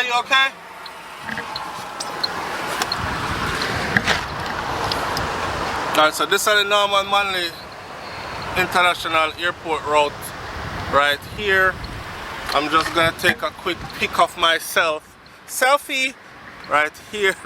are you okay? Alright, so this is the Norman Manley International Airport route right here. I'm just gonna take a quick pic of myself. Selfie right here.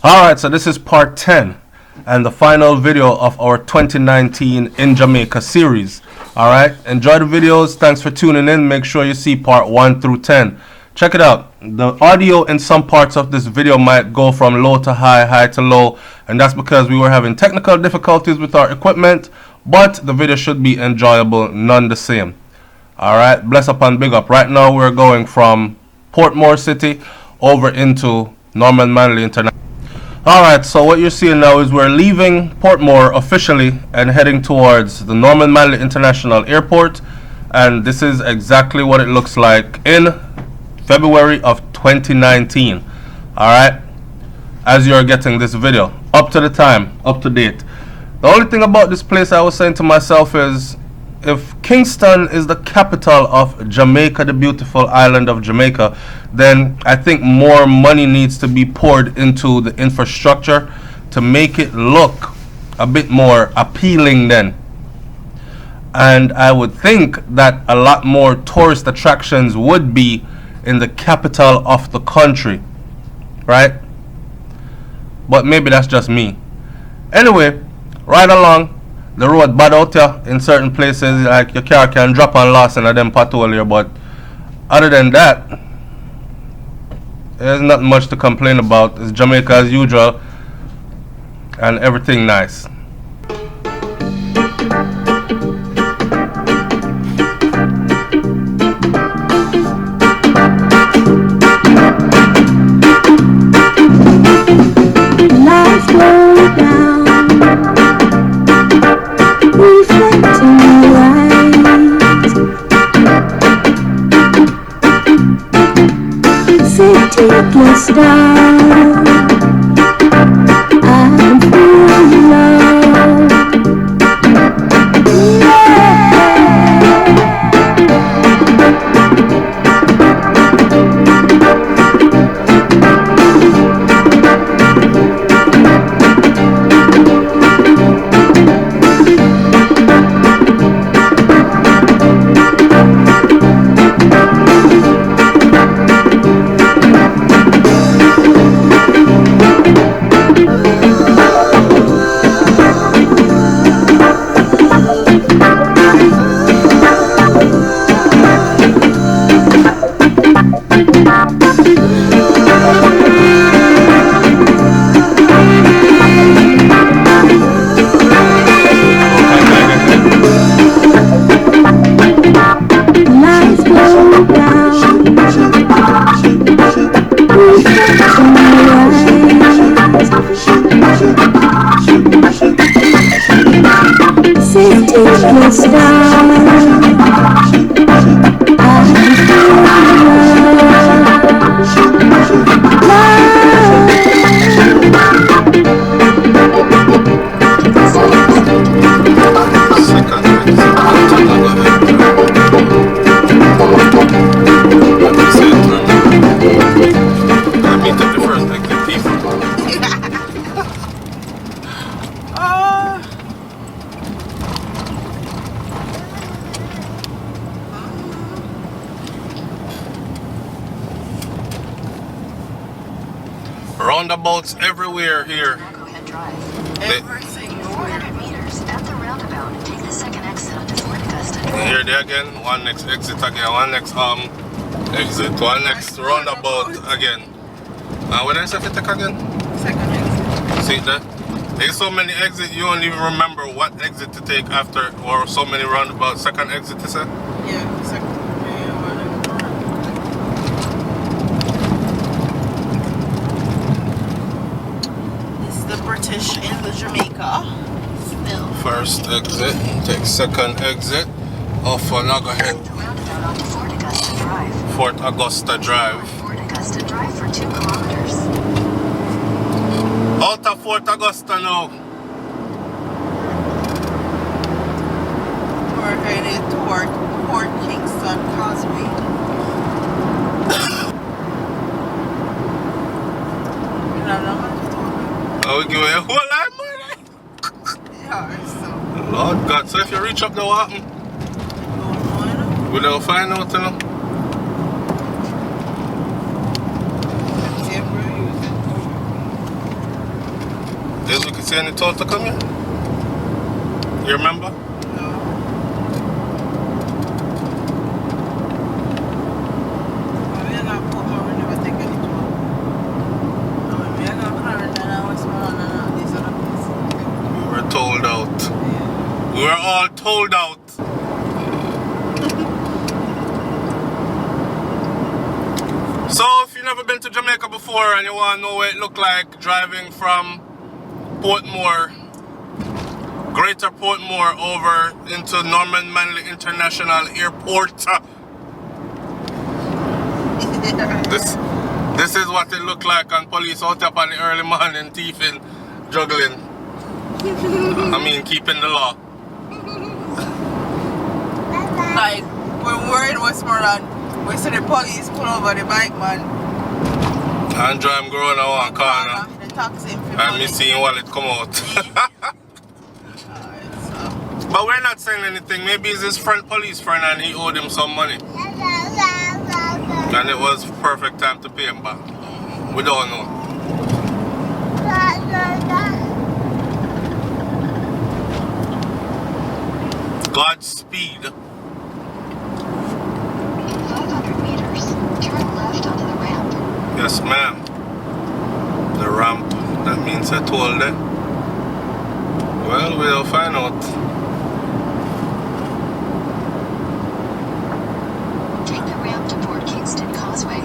Alright, so this is part 10 and the final video of our 2019 in Jamaica series. Alright, enjoy the videos. Thanks for tuning in. Make sure you see part 1 through 10. Check it out. The audio in some parts of this video might go from low to high, high to low, and that's because we were having technical difficulties with our equipment, but the video should be enjoyable none the same. Alright, bless up and big up. Right now we're going from Portmore City over into Norman Manley International. Alright, so what you're seeing now is we're leaving Portmore officially and heading towards the Norman Manley International Airport, and this is exactly what it looks like in February of 2019. Alright, as you're getting this video, up to the time, up to date. The only thing about this place I was saying to myself is, if Kingston is the capital of Jamaica, the beautiful island of Jamaica, then I think more money needs to be poured into the infrastructure to make it look a bit more appealing then. And I would think that a lot more tourist attractions would be in the capital of the country, right? But maybe that's just me. Anyway, right along. The road bad out here in certain places, like your car can drop and lost in a them pothole here, but other than that, there's not much to complain about. It's Jamaica as usual and everything nice. Take your style, I can feel love. Roundabouts everywhere here. Everything. 400 meters at the roundabout. Take the second exit onto Fort Augusta. Here they again. One next exit again. One next exit. One next roundabout again. What did I say to take again? Second exit. See that? There's so many exits you don't even remember what exit to take after, or so many roundabouts. Second exit to say? Yeah, second. British in the Jamaica still. First exit, take second exit off Naga Head. Fort Augusta Drive. Fort Augusta Drive for 2 kilometers. Out of Fort Augusta now. We're headed toward Port Kingston Causeway. we give away a whole lot of money. Yeah, so. Lord God, so if you reach up there, what happen? We don't find out, you know. Yes, we can see any toll to come here. You remember? No. We are not Portmore, we never take any toll. We are not Clarendon and Westmoreland and all these other places. We were told out. Yeah. We were all told out. So, if you've never been to Jamaica before and you want to know what it looked like driving from Portmore, Greater Portmore, over into Norman Manley International Airport, this is what it looked like, and police out up on the early morning, thieving, juggling. I mean, keeping the law. Like, when we were in Westmoreland, we see the police pull over the bike man. And drive go around one corner. The taxi. And me seeing wallet come out. But we're not saying anything. Maybe it's his friend, police friend, and he owed him some money. And it was perfect time to pay him back. We don't know. Godspeed. 500 meters. Turn left onto the ramp. Yes, ma'am. The ramp. That means I told them. Well, we'll find out. Take the ramp to Port Kingston Causeway.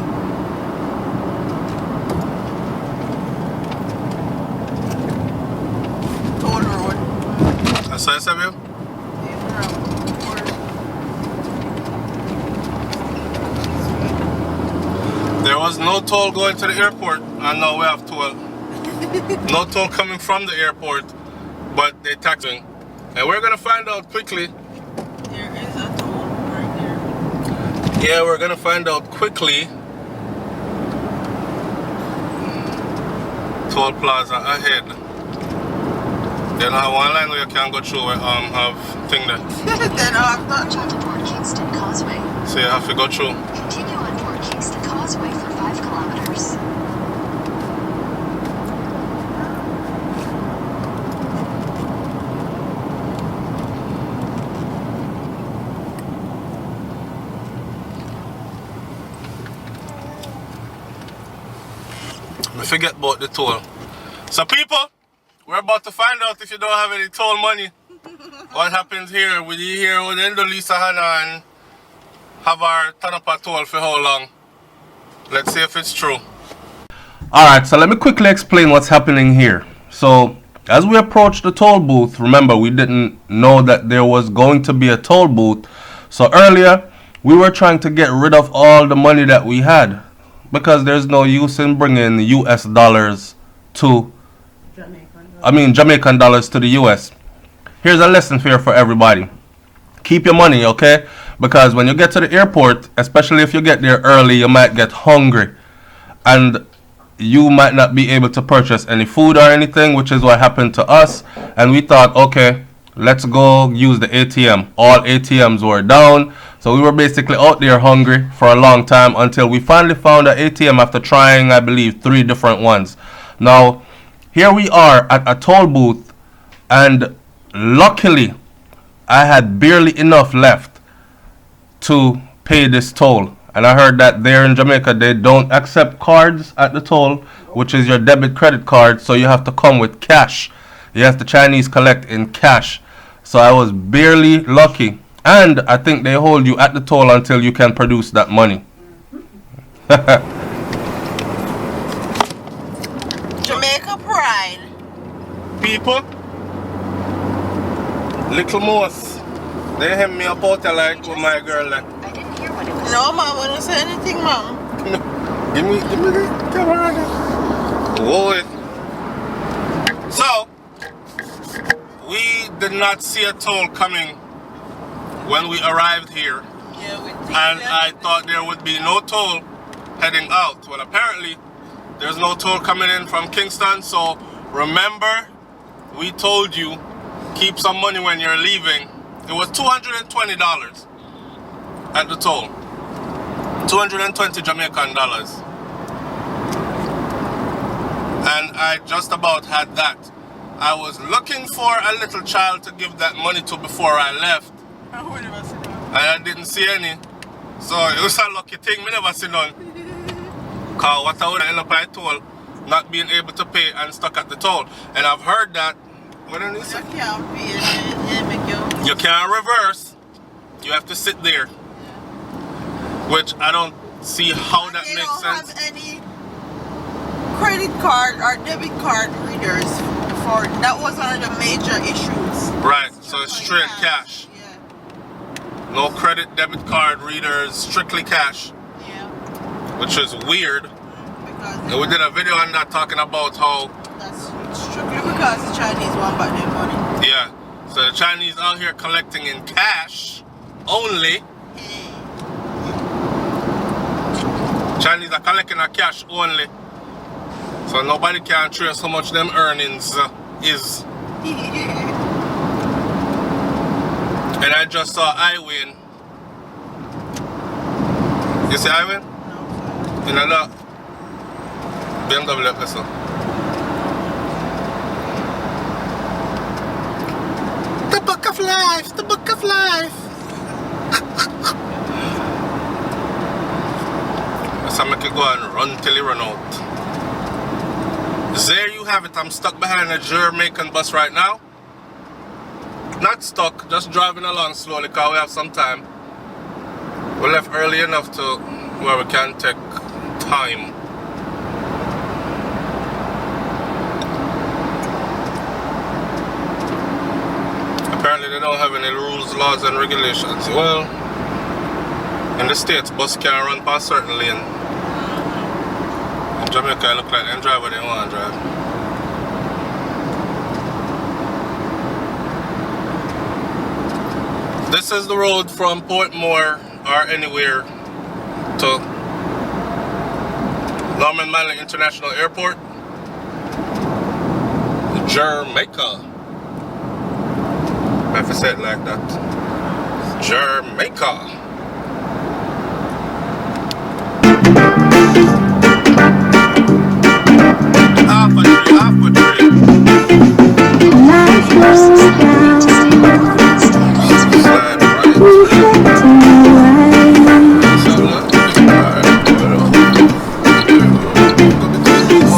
Toll road. That's what I said, Bill? There was no toll going to the airport, and now we have toll. No toll coming from the airport, but they're taxing. And we're gonna find out quickly. There is a toll right there. Yeah, we're gonna find out quickly. Toll plaza ahead. Then have one line where you can go through where have thing there. Then I'll have March onto Port Kingston Causeway. So you have to go through. Continue on Port Kingston Causeway for 5 kilometers. I forget about the toll. So people, we're about to find out if you don't have any toll money. What happens here? Will you hear with Lisa Hannah and have our Tanapa toll for how long? Let's see if it's true. Alright, so let me quickly explain what's happening here. So, as we approach the toll booth, remember we didn't know that there was going to be a toll booth. So earlier, we were trying to get rid of all the money that we had, because there's no use in bringing US dollars to, Jamaican dollars to the US. Here's a lesson here for everybody. Keep your money, okay? Because when you get to the airport, especially if you get there early, you might get hungry. And you might not be able to purchase any food or anything, which is what happened to us. And we thought, okay, let's go use the ATM. All ATMs were down. So we were basically out there hungry for a long time until we finally found an ATM after trying, I believe, 3 different ones. Now, here we are at a toll booth, and luckily, I had barely enough left to pay this toll. And I heard that there in Jamaica, they don't accept cards at the toll, which is your debit credit card, so you have to come with cash. Yes, the Chinese collect in cash. So I was barely lucky. And I think they hold you at the toll until you can produce that money. Jamaica pride. People, little mouse, they hem me up out there like with my girl like. I didn't hear what it was. No, mom, I don't say anything, mom. Give me the camera. Whoa. So, we did not see a toll coming when we arrived here. Yeah, we think And that. I thought there would be no toll heading out. Well, apparently, there's no toll coming in from Kingston, so remember, we told you keep some money when you're leaving. It was $220 at the toll. 220 Jamaican dollars. And I just about had that. I was looking for a little child to give that money to before I left. And I didn't see any. So it was a lucky thing, me never see none. Cause what I would end up at toll, not being able to pay and stuck at the toll. And I've heard that when you can't pay and you can't reverse. You have to sit there. Which I don't see how that makes sense. Don't have any credit card or debit card readers for that was one of the major issues. Right, so it's straight cash. Yeah. No credit, debit card readers, strictly cash. Yeah. Which is weird. Because We did a video on that talking about how that's strictly because the Chinese want back their money. yeah. So the Chinese out here collecting in cash only. Chinese are collecting a cash only. So nobody can trace how much them earnings is. And I just saw Iwin. You see Iwin? No. In another BMW episode. The book of life, the book of life. So I make it go and run till you run out. There you have it. I'm stuck behind a Jamaican bus right now. Not stuck, just driving along slowly because we have some time. We left early enough to where we can take time. Apparently they don't have any rules, laws and regulations. Well, in the States, bus can't run past certain lane. In Jamaica, it look like they drive where they want to drive. This is the road from Portmore or anywhere to Norman Manley International Airport, Jamaica. I have to say it like that. Jamaica. Half a tree. Life was Slide right.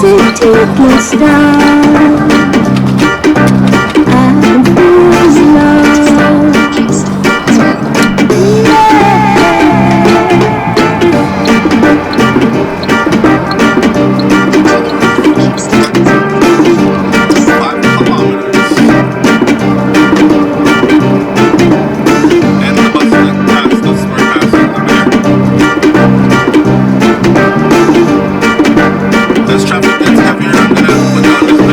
City goes down. And feels This traffic gets heavier, I'm gonna put down this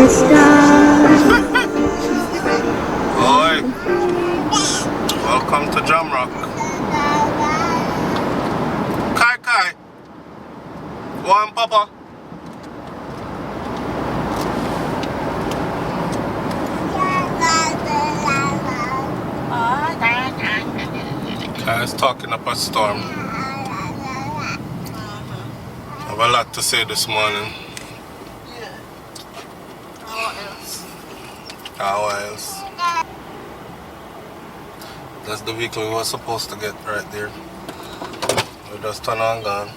stars. Oi. Welcome to Jamrock. Kai Kai. Go on, Papa. Kai's talking up a storm. I have a lot to say this morning. Yeah. How else? How else? That's the vehicle we were supposed to get right there. We just turn on gone.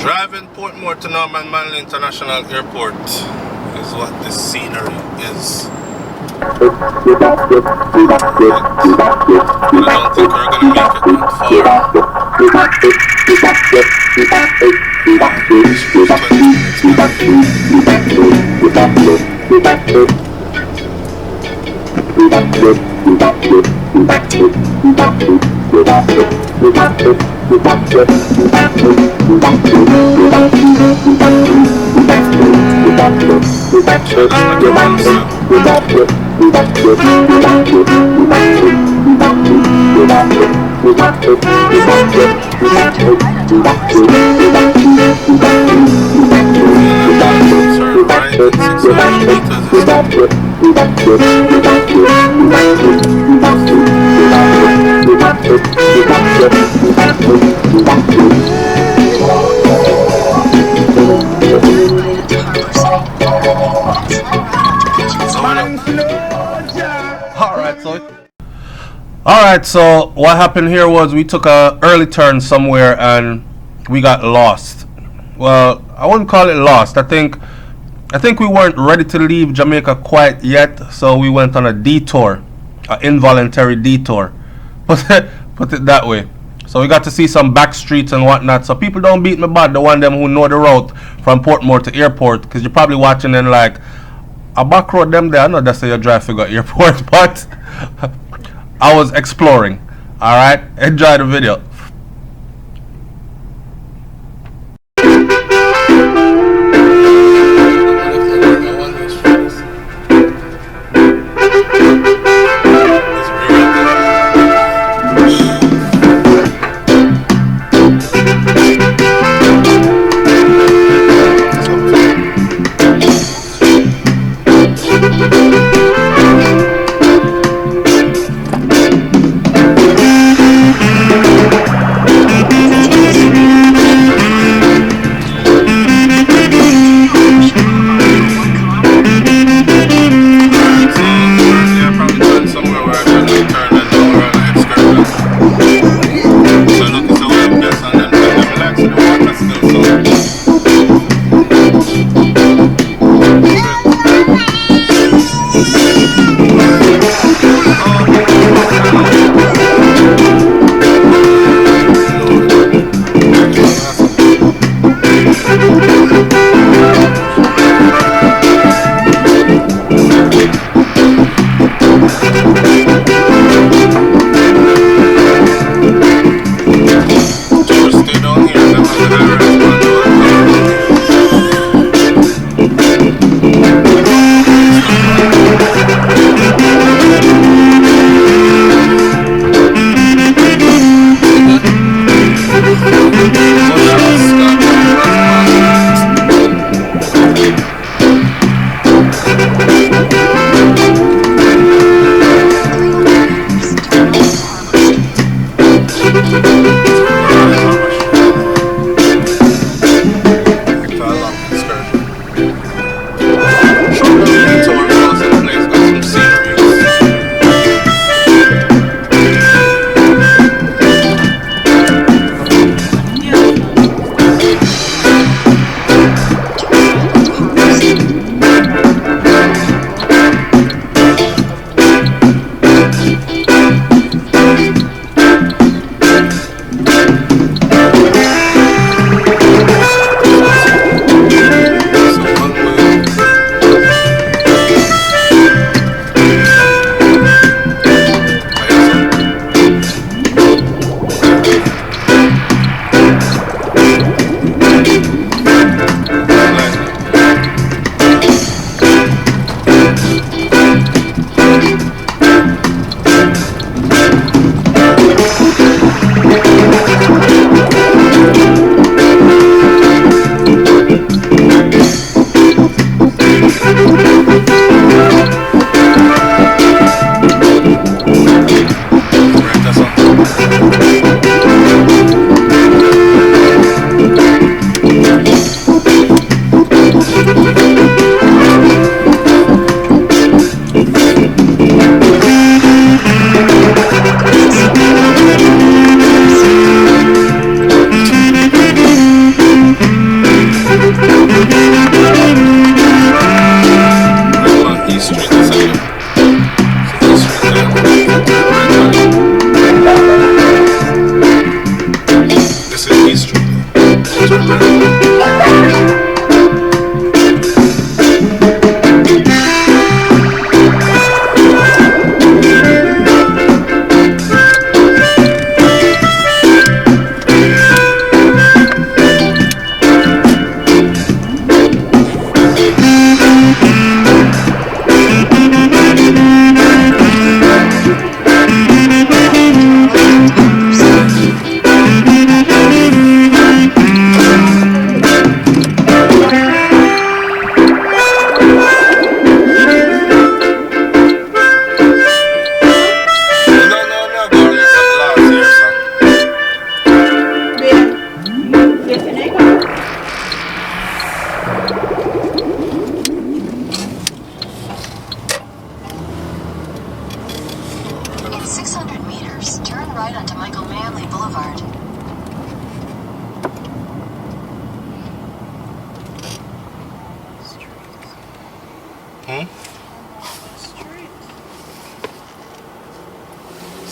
Driving Portmore to Norman Manley International Airport is what this scenery is. But I don't think we're gonna make it that far. Alright, so what happened here was we took a early turn somewhere and we got lost. Well, I wouldn't call it lost. I think we weren't ready to leave Jamaica quite yet, so we went on a detour, an involuntary detour. Put it that way. So we got to see some back streets and whatnot. So people don't beat me bad, the one them who know the route from Portmore to airport, because you're probably watching and like, a back road them there. I know that's how you drive to go airport, but I was exploring. Alright, enjoy the video.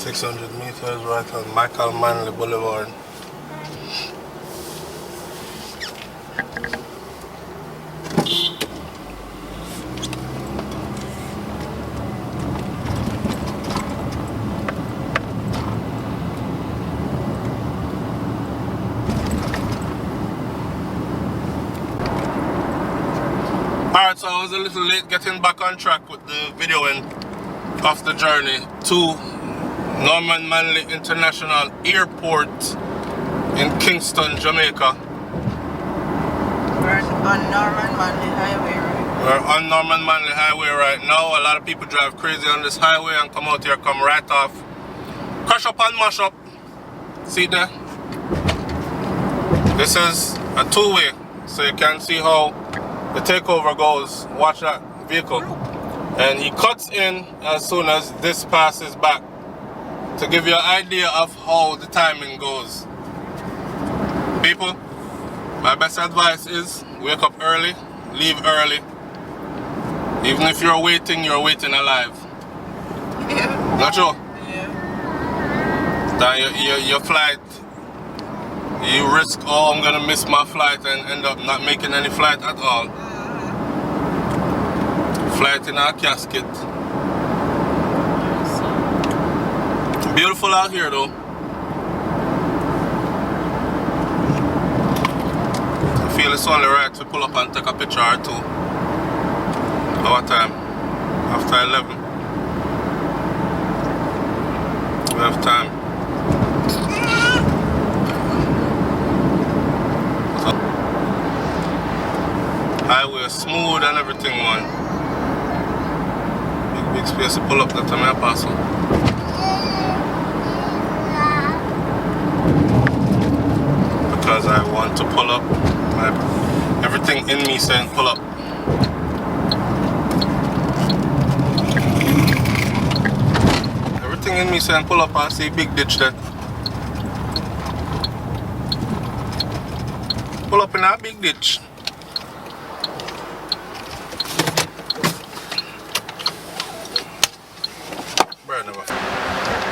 600 meters right on Michael Manley Boulevard. Alright, so I was a little late getting back on track with the videoing of the journey to Norman Manley International Airport in Kingston, Jamaica. We're on Norman Manley Highway, right? We're on Norman Manley Highway right now. A lot of people drive crazy on this highway and come out here, come right off. Crash up and mash up. See there? This is a two-way, so you can see how the takeover goes. Watch that vehicle. And he cuts in as soon as this passes back to give you an idea of how the timing goes. People, my best advice is wake up early, leave early. Even if you're waiting alive. Yeah. Not true? Yeah. That your flight, you risk, oh, I'm gonna miss my flight and end up not making any flight at all. Flight in a casket. Beautiful out here though. I feel it's only right to pull up and take a picture or two. Our time? After 11. We have time. So, highway smooth and everything, man. Big space to pull up that time I pass on. Because I want to pull up. Everything in me saying pull up. Everything in me saying pull up and see big ditch there. Pull up in that big ditch.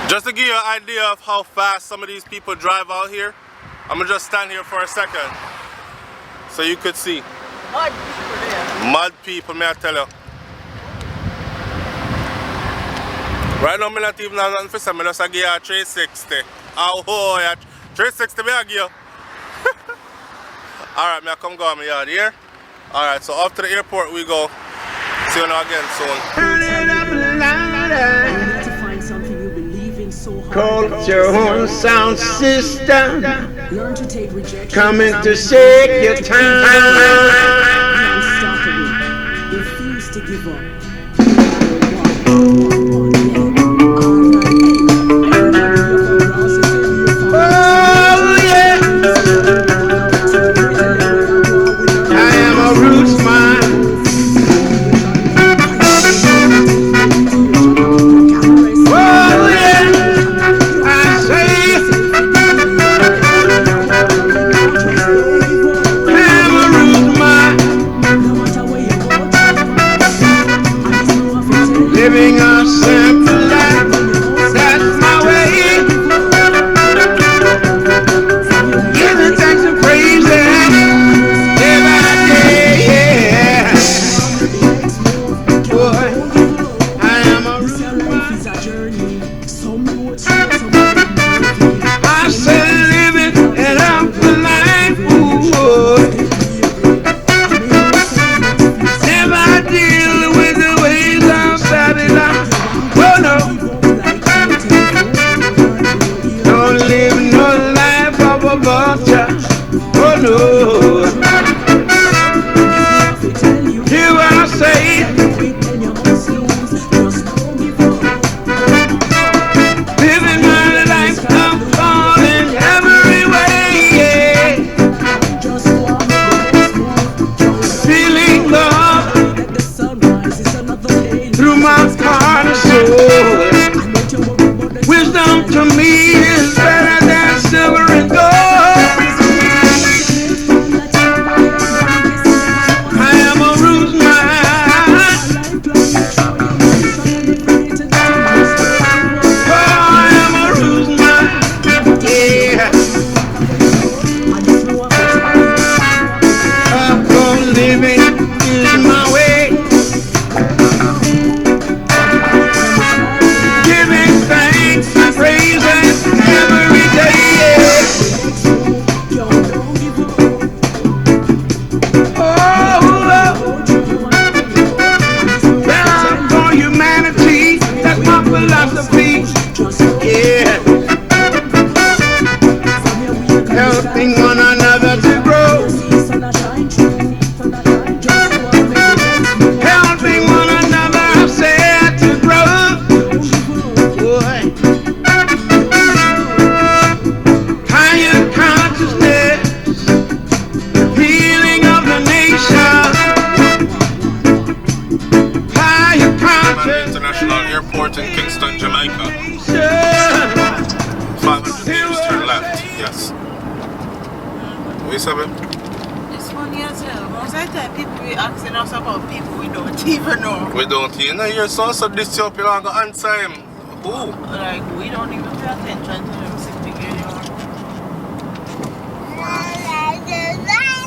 Just to give you an idea of how fast some of these people drive out here, I'm gonna just stand here for a second so you could see. Mud people there. Mad people, may I tell you. Right now, I'm not even have nothing for some. I'm just give you a 360. Oh, yeah. 360, I give you. Alright, I come go on my yard here. Alright, so off to the airport we go. See you now again soon. Culture home sound system. Learn to take rejection. Coming to shake your time. Unstoppable. Refuse to give up. Oh yeah. I am a roots man. living is my way. Giving thanks and praising every day. Oh, love, love for humanity, that's my philosophy. Yeah, helping one another to grow, helping one another, I said, to grow. Boy, higher consciousness, healing of the nation, higher consciousness. International Airport in Kingston, Jamaica. 500 meters, turn left. Yes. Wait, seven. It's funny as hell. Most of the time people be asking us about people we don't even know. We don't even know you're so this up, you don't go answer him. Who? Like, we don't even pay attention to them sitting here anymore.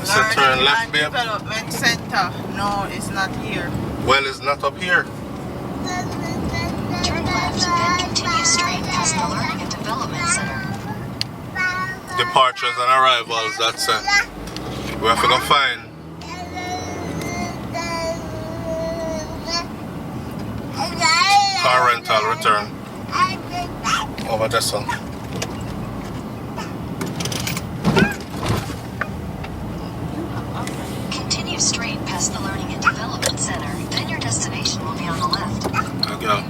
So turn left, babe. Development Center. No, it's not here. Well, it's not up here. Turn left, then continue straight past the Learning and Development Center. Departures and arrivals, that's it. We have to go find. Car rental return. Over this one. Continue straight past the Learning and Development Center. Then your destination will be on the left. There you go.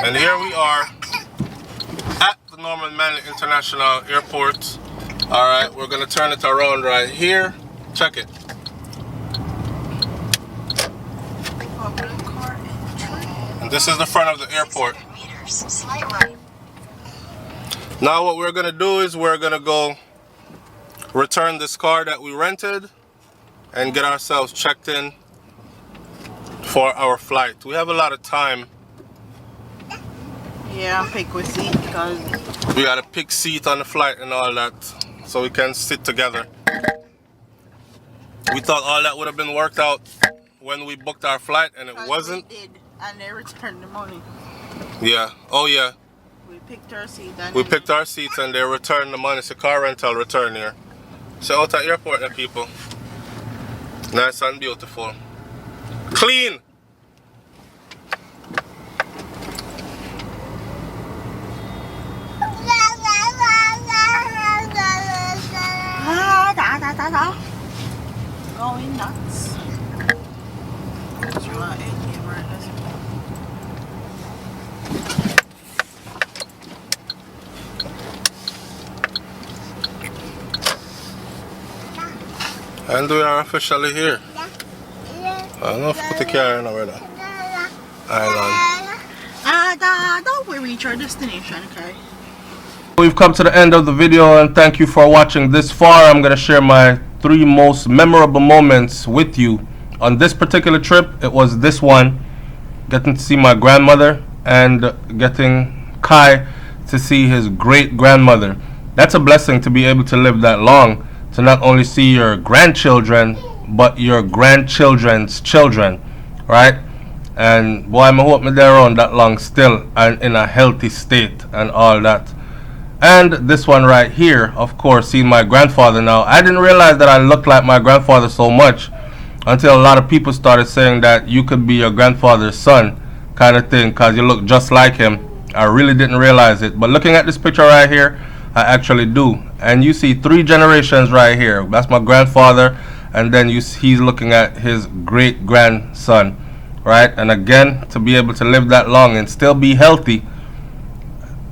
And here we are at the Norman Manley International Airport. Alright, we're going to turn it around right here. Check it. Public car entry. And this is the front of the airport. 600 meters, slight right. Now what we're going to do is we're going to go return this car that we rented and get ourselves checked in for our flight. We have a lot of time. Yeah, I'm pick with seat because We got to pick seat on the flight and all that so we can sit together. We thought all that would have been worked out when we booked our flight, and it wasn't. we did, and they returned the money. Yeah. Oh yeah. We picked our seat and We picked our seats and they returned the money. It's a car rental return here. So out at the airport there, people. Nice and beautiful. Clean. Going nuts. You are in here, right? Let's go. And we are officially here. I don't know if we put the car in already. Island. Don't we reach our destination, okay? We've come to the end of the video, and thank you for watching this far. I'm going to share my 3 most memorable moments with you. On this particular trip, it was this one, getting to see my grandmother and getting Kai to see his great-grandmother. That's a blessing to be able to live that long, to not only see your grandchildren, but your grandchildren's children, right? And boy, I hope me there around that long still and in a healthy state and all that. And this one right here, of course, seeing my grandfather now. I didn't realize that I looked like my grandfather so much until a lot of people started saying that you could be your grandfather's son kind of thing because you look just like him. I really didn't realize it. But looking at this picture right here, I actually do. And you see 3 generations right here. That's my grandfather. And then he's looking at his great-grandson, right? And again, to be able to live that long and still be healthy,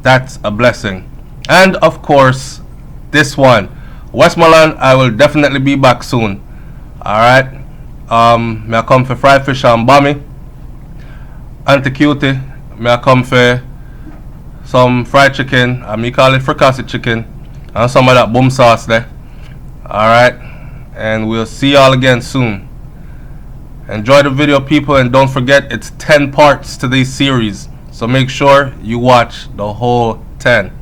that's a blessing. And of course, this one, Westmoreland, I will definitely be back soon. Alright. May I come for fried fish and bami. Auntie Cutie, may I come for some fried chicken, and me call it fricassee chicken, and some of that boom sauce there. Alright. And we'll see y'all again soon. Enjoy the video, people, and don't forget it's 10 parts to this series. So make sure you watch the whole 10.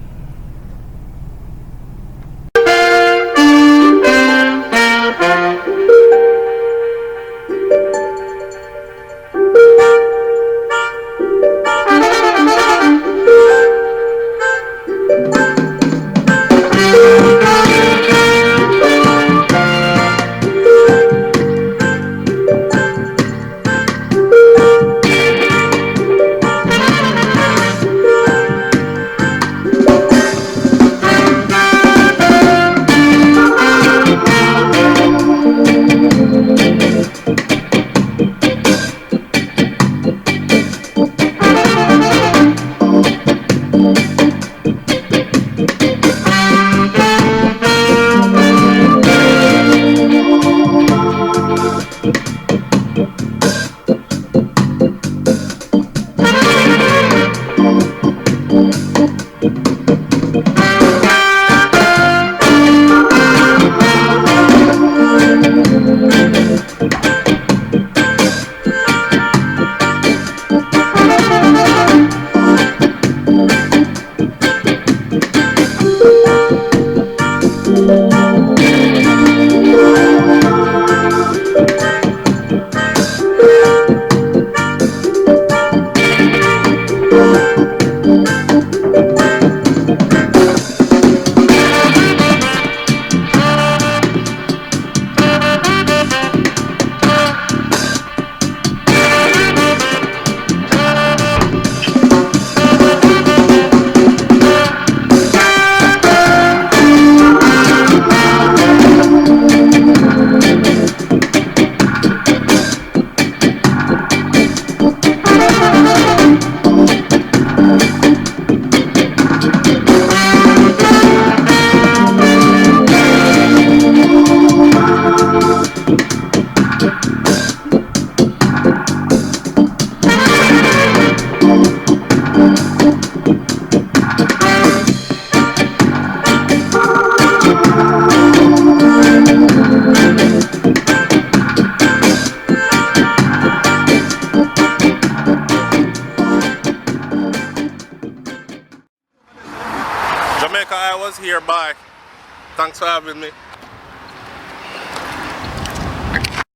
Jamaica, I was here. Bye. Thanks for having me.